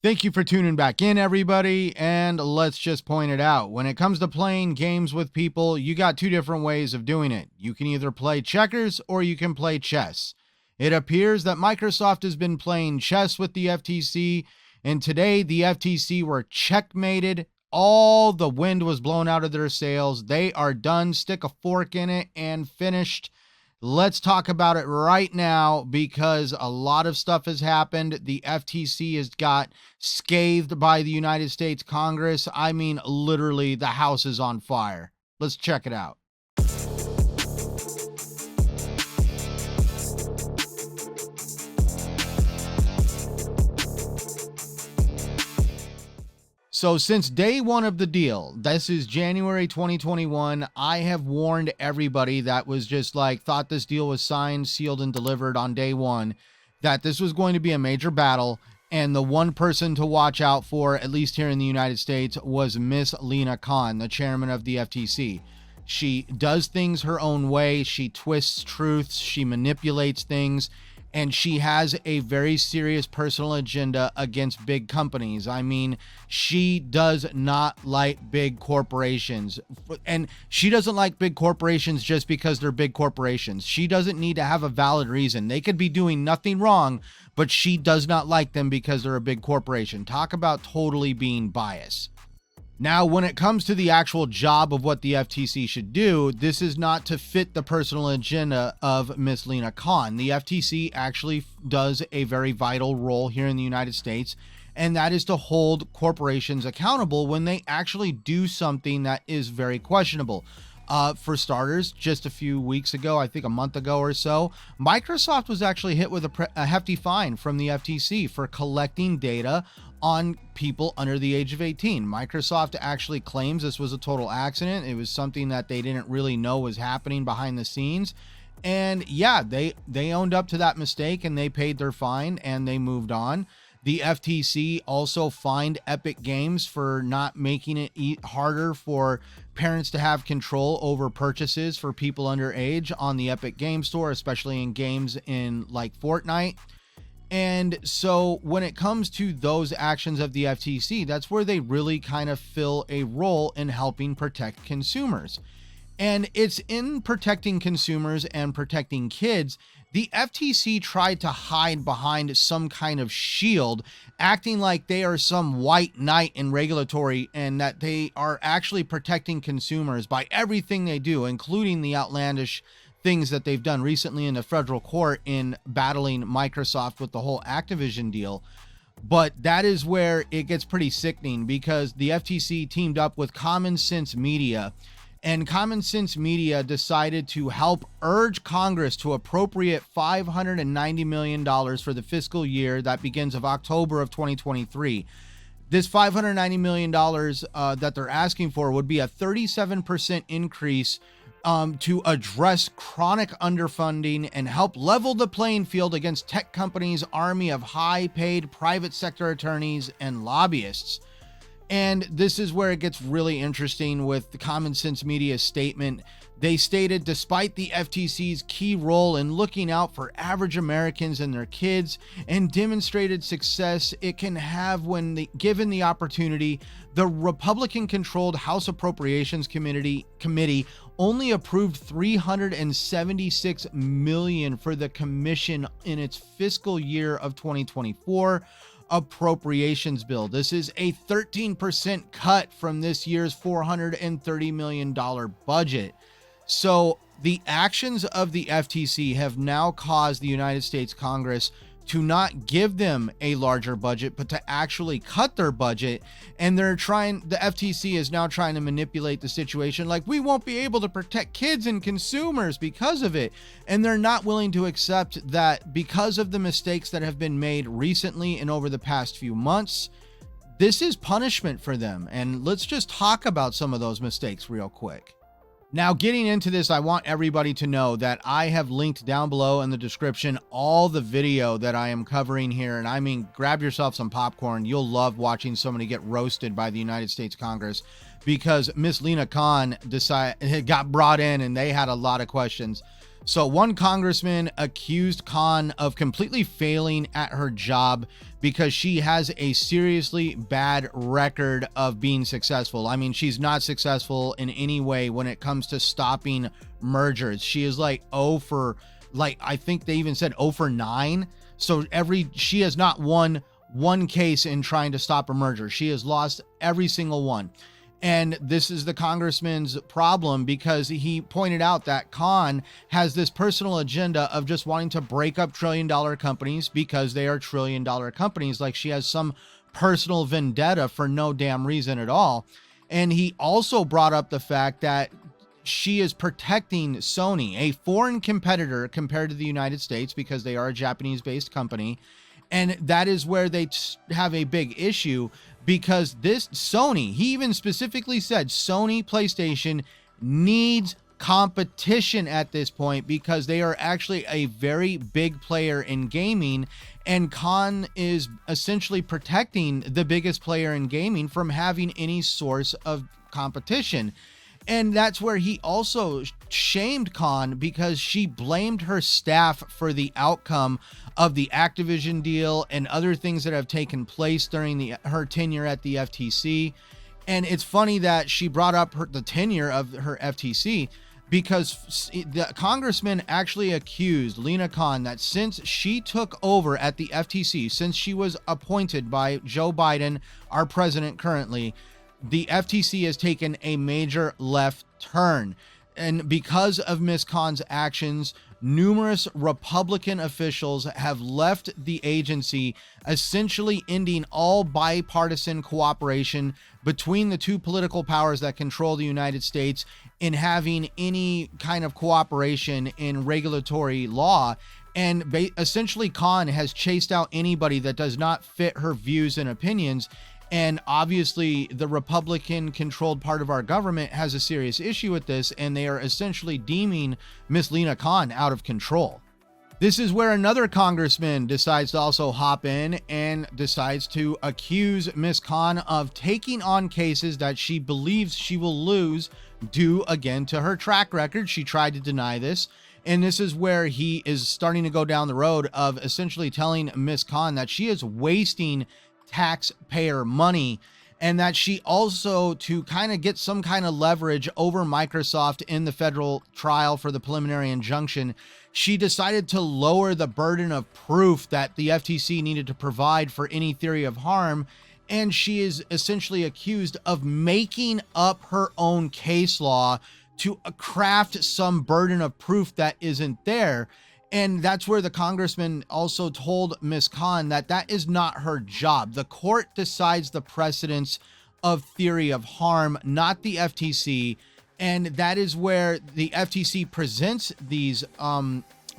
Thank you for tuning back in, everybody, and let's just point it out. When it comes to playing games with people, you got two different ways of doing it. You can either play checkers or you can play chess. It appears that Microsoft has been playing chess with the FTC, and today the FTC were checkmated. All the wind was blown out of their sails. They are done. Stick a fork in it and finished. Let's talk about it right now because a lot of stuff has happened. The FTC has got scathed by the United States Congress. I mean, literally, the house is on fire. Let's check it out. So since day one of the deal, this is January 2021, I have warned everybody that was just like, thought this deal was signed, sealed, and delivered on day one, that this was going to be a major battle. And the one person to watch out for, at least here in the United States, was Miss Lina Kahn, the chairman of the FTC. She does things her own way. She twists truths. She manipulates things. And she has a very serious personal agenda against big companies. I mean, she does not like big corporations. And she doesn't like big corporations just because they're big corporations. She doesn't need to have a valid reason. They could be doing nothing wrong, but she does not like them because they're a big corporation. Talk about totally being biased. Now, when it comes to the actual job of what the FTC should do, this is not to fit the personal agenda of Miss Lina Khan. The FTC actually does a very vital role here in the United States, and that is to hold corporations accountable when they actually do something that is very questionable. For starters, just a few weeks ago, I think a month ago or so, Microsoft was actually hit with a hefty fine from the FTC for collecting data on people under the age of 18. Microsoft actually claims this was a total accident. It was something that they didn't really know was happening behind the scenes. And yeah, they owned up to that mistake and they paid their fine and they moved on. The FTC also fined Epic Games for not making it harder for parents to have control over purchases for people underage on the Epic Game Store, especially in games in like Fortnite. And so when it comes to those actions of the FTC, that's where they really kind of fill a role in helping protect consumers. And it's in protecting consumers and protecting kids. The FTC tried to hide behind some kind of shield, acting like they are some white knight in regulatory and that they are actually protecting consumers by everything they do, including the outlandish things that they've done recently in the federal court in battling Microsoft with the whole Activision deal. But that is where it gets pretty sickening because the FTC teamed up with Common Sense Media, and Common Sense Media decided to help urge Congress to appropriate $590 million for the fiscal year that begins of October of 2023. This $590 million that they're asking for would be a 37% increase to address chronic underfunding and help level the playing field against tech companies' army of high-paid private sector attorneys and lobbyists. And this is where it gets really interesting with the Common Sense Media's statement. They stated, despite the FTC's key role in looking out for average Americans and their kids and demonstrated success it can have when given the opportunity, the Republican-controlled House Appropriations Committee only approved $376 million for the commission in its fiscal year of 2024 appropriations bill. This is a 13% cut from this year's $430 million budget. So the actions of the FTC have now caused the United States Congress to not give them a larger budget, but to actually cut their budget. And the FTC is now trying to manipulate the situation like we won't be able to protect kids and consumers because of it. And they're not willing to accept that because of the mistakes that have been made recently and over the past few months, this is punishment for them. And let's just talk about some of those mistakes real quick. Now, getting into this, I want everybody to know that I have linked down below in the description all the video that I am covering here. And I mean, grab yourself some popcorn. You'll love watching somebody get roasted by the United States Congress because Miss Lina Kahn got brought in and they had a lot of questions. So one congressman accused Khan of completely failing at her job because she has a seriously bad record of being successful. I mean, she's not successful in any way when it comes to stopping mergers. She is like I think they even said 0 for 9. So she has not won one case in trying to stop a merger. She has lost every single one. And this is the congressman's problem, because he pointed out that Khan has this personal agenda of just wanting to break up trillion-dollar companies because they are trillion-dollar companies. Like she has some personal vendetta for no damn reason at all. And he also brought up the fact that she is protecting Sony, a foreign competitor compared to the United States, because they are a Japanese-based company. And that is where they have a big issue, because this Sony, he even specifically said Sony PlayStation needs competition at this point, because they are actually a very big player in gaming, and Khan is essentially protecting the biggest player in gaming from having any source of competition. And that's where he also shamed Khan, because she blamed her staff for the outcome of the Activision deal and other things that have taken place during her tenure at the FTC. And it's funny that she brought up the tenure of her FTC, because the congressman actually accused Lina Khan that since she took over at the FTC, since she was appointed by Joe Biden, our president currently, the FTC has taken a major left turn. And because of Ms. Khan's actions, numerous Republican officials have left the agency, essentially ending all bipartisan cooperation between the two political powers that control the United States in having any kind of cooperation in regulatory law. And essentially, Khan has chased out anybody that does not fit her views and opinions. And obviously, the Republican-controlled part of our government has a serious issue with this, and they are essentially deeming Miss Lina Khan out of control. This is where another congressman decides to also hop in and decides to accuse Miss Khan of taking on cases that she believes she will lose due, again, to her track record. She tried to deny this. And this is where he is starting to go down the road of essentially telling Miss Khan that she is wasting taxpayer money, and that she also, to kind of get some kind of leverage over Microsoft in the federal trial for the preliminary injunction, she decided to lower the burden of proof that the FTC needed to provide for any theory of harm. And she is essentially accused of making up her own case law to craft some burden of proof that isn't there. And that's where the congressman also told Ms. Khan that that is not her job. The court decides the precedence of theory of harm, not the FTC. And that is where the FTC presents these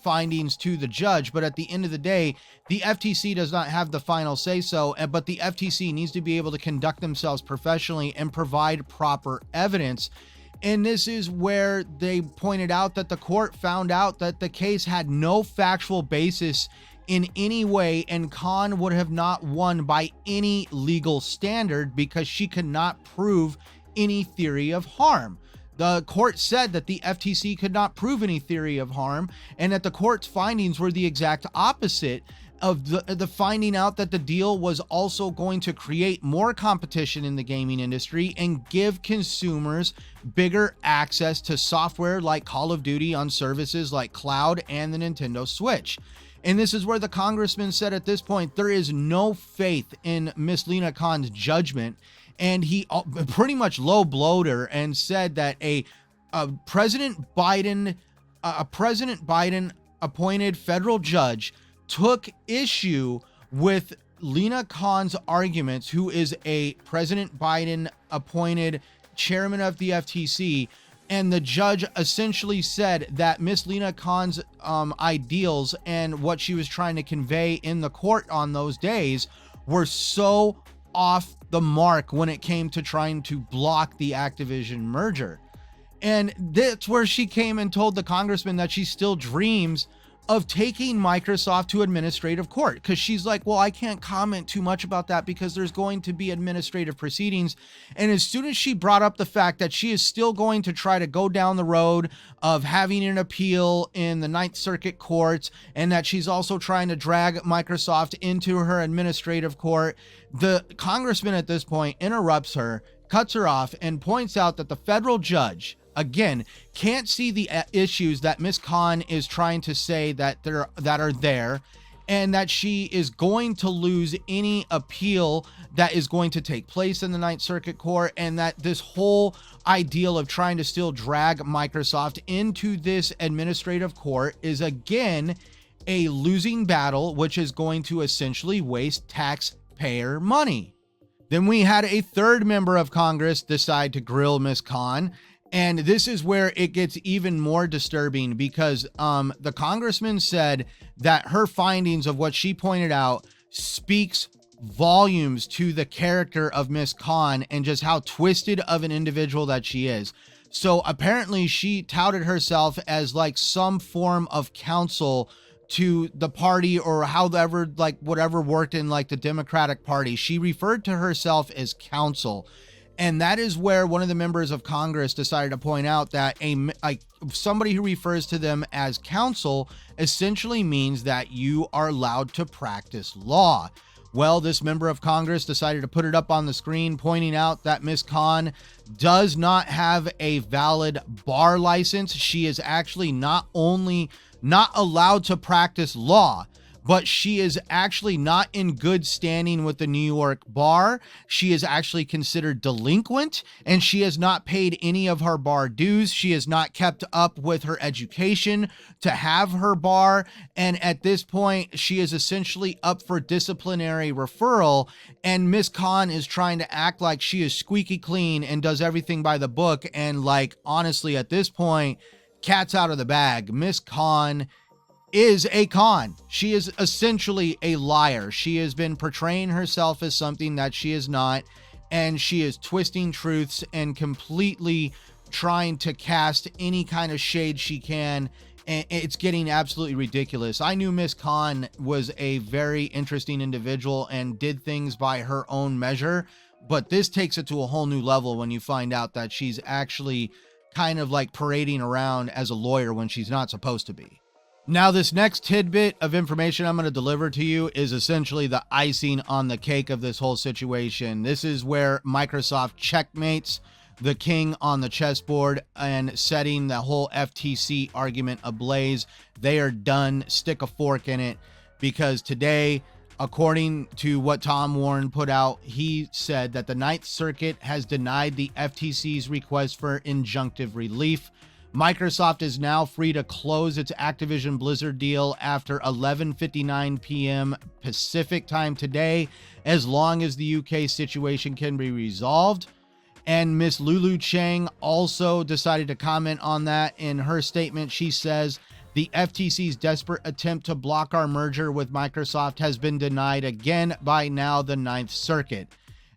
findings to the judge. But at the end of the day, the FTC does not have the final say so, but the FTC needs to be able to conduct themselves professionally and provide proper evidence. And this is where they pointed out that the court found out that the case had no factual basis in any way, and Khan would have not won by any legal standard because she could not prove any theory of harm. The court said that the FTC could not prove any theory of harm, and that the court's findings were the exact opposite of the finding out that the deal was also going to create more competition in the gaming industry and give consumers bigger access to software like Call of Duty on services like Cloud and the Nintendo Switch. And this is where the congressman said at this point, there is no faith in Miss Lina Khan's judgment. And he pretty much low-blowed her and said that a President Biden appointed federal judge took issue with Lina Khan's arguments, who is a President Biden appointed chairman of the FTC. And the judge essentially said that Miss Lina Khan's ideals and what she was trying to convey in the court on those days were so off the mark when it came to trying to block the Activision merger. And that's where she came and told the congressman that she still dreams of taking Microsoft to administrative court, because she's like, well, I can't comment too much about that because there's going to be administrative proceedings. And as soon as she brought up the fact that she is still going to try to go down the road of having an appeal in the Ninth Circuit courts, and that she's also trying to drag Microsoft into her administrative court, the congressman at this point interrupts her, cuts her off, and points out that the federal judge, again, can't see the issues that Ms. Khan is trying to say that are there, and that she is going to lose any appeal that is going to take place in the Ninth Circuit Court, and that this whole ideal of trying to still drag Microsoft into this administrative court is, again, a losing battle, which is going to essentially waste taxpayer money. Then we had a third member of Congress decide to grill Ms. Khan. And this is where it gets even more disturbing, because the congressman said that her findings of what she pointed out speaks volumes to the character of Ms. Khan and just how twisted of an individual that she is. So apparently she touted herself as like some form of counsel to the party, or however, like whatever worked in like the Democratic Party. She referred to herself as counsel. And that is where one of the members of Congress decided to point out that somebody who refers to them as counsel essentially means that you are allowed to practice law. Well, this member of Congress decided to put it up on the screen, pointing out that Ms. Khan does not have a valid bar license. She is actually not only not allowed to practice law, but she is actually not in good standing with the New York bar. She is actually considered delinquent, and she has not paid any of her bar dues. She has not kept up with her education to have her bar. And at this point, she is essentially up for disciplinary referral. And Ms. Khan is trying to act like she is squeaky clean and does everything by the book. And like, honestly, at this point, cat's out of the bag. Ms. Khan is a con. She is essentially a liar. She has been portraying herself as something that she is not, and she is twisting truths and completely trying to cast any kind of shade she can, and it's getting absolutely ridiculous. I knew Miss Khan was a very interesting individual and did things by her own measure, but this takes it to a whole new level when you find out that she's actually kind of like parading around as a lawyer when she's not supposed to be. Now, this next tidbit of information I'm going to deliver to you is essentially the icing on the cake of this whole situation. This is where Microsoft checkmates the king on the chessboard and setting the whole FTC argument ablaze. They are done. Stick a fork in it, because today, according to what Tom Warren put out, he said that the Ninth Circuit has denied the FTC's request for injunctive relief. Microsoft is now free to close its Activision Blizzard deal after 11:59 p.m. Pacific time today, as long as the UK situation can be resolved. And Miss Lulu Chang also decided to comment on that. In her statement, she says, the FTC's desperate attempt to block our merger with Microsoft has been denied again by now the Ninth Circuit.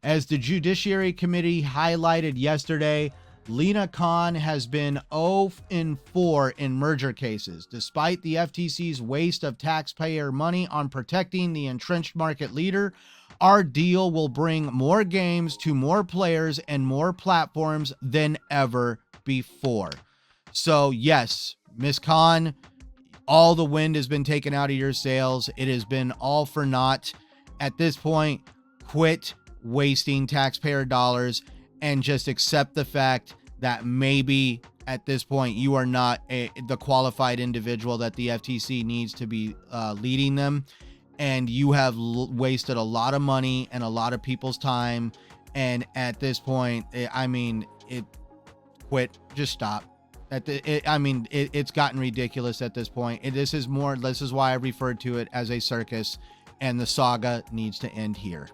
As the Judiciary Committee highlighted yesterday, Lena Khan has been 0-4 in merger cases. Despite the FTC's waste of taxpayer money on protecting the entrenched market leader, our deal will bring more games to more players and more platforms than ever before. So yes, Miss Khan, all the wind has been taken out of your sails. It has been all for naught. At this point, quit wasting taxpayer dollars and just accept the fact that maybe at this point you are not the qualified individual that the FTC needs to be leading them, and you have wasted a lot of money and a lot of people's time. And at this point, quit, just stop. It's gotten ridiculous at this point. This is why I referred to it as a circus, and the saga needs to end here.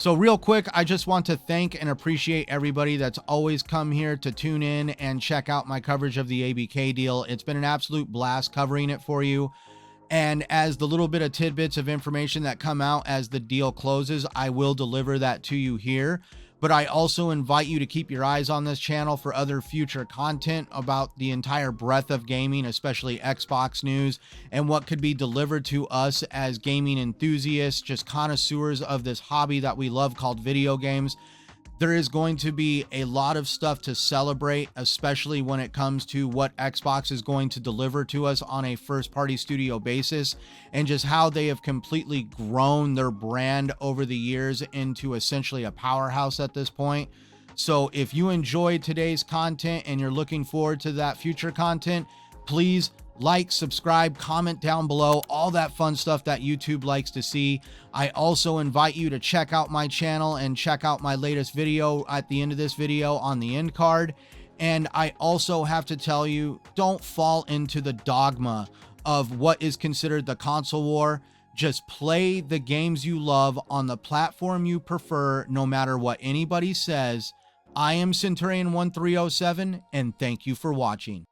So real quick, I just want to thank and appreciate everybody that's always come here to tune in and check out my coverage of the ABK deal. It's been an absolute blast covering it for you. And as the little bit of tidbits of information that come out as the deal closes, I will deliver that to you here. But I also invite you to keep your eyes on this channel for other future content about the entire breadth of gaming, especially Xbox news, and what could be delivered to us as gaming enthusiasts, just connoisseurs of this hobby that we love called video games. There is going to be a lot of stuff to celebrate, especially when it comes to what Xbox is going to deliver to us on a first-party studio basis, and just how they have completely grown their brand over the years into essentially a powerhouse at this point. So if you enjoyed today's content and you're looking forward to that future content, please like, subscribe, comment down below, all that fun stuff that YouTube likes to see. I also invite you to check out my channel and check out my latest video at the end of this video on the end card. And I also have to tell you, don't fall into the dogma of what is considered the console war. Just play the games you love on the platform you prefer, no matter what anybody says. I am Centurion 1307, and thank you for watching.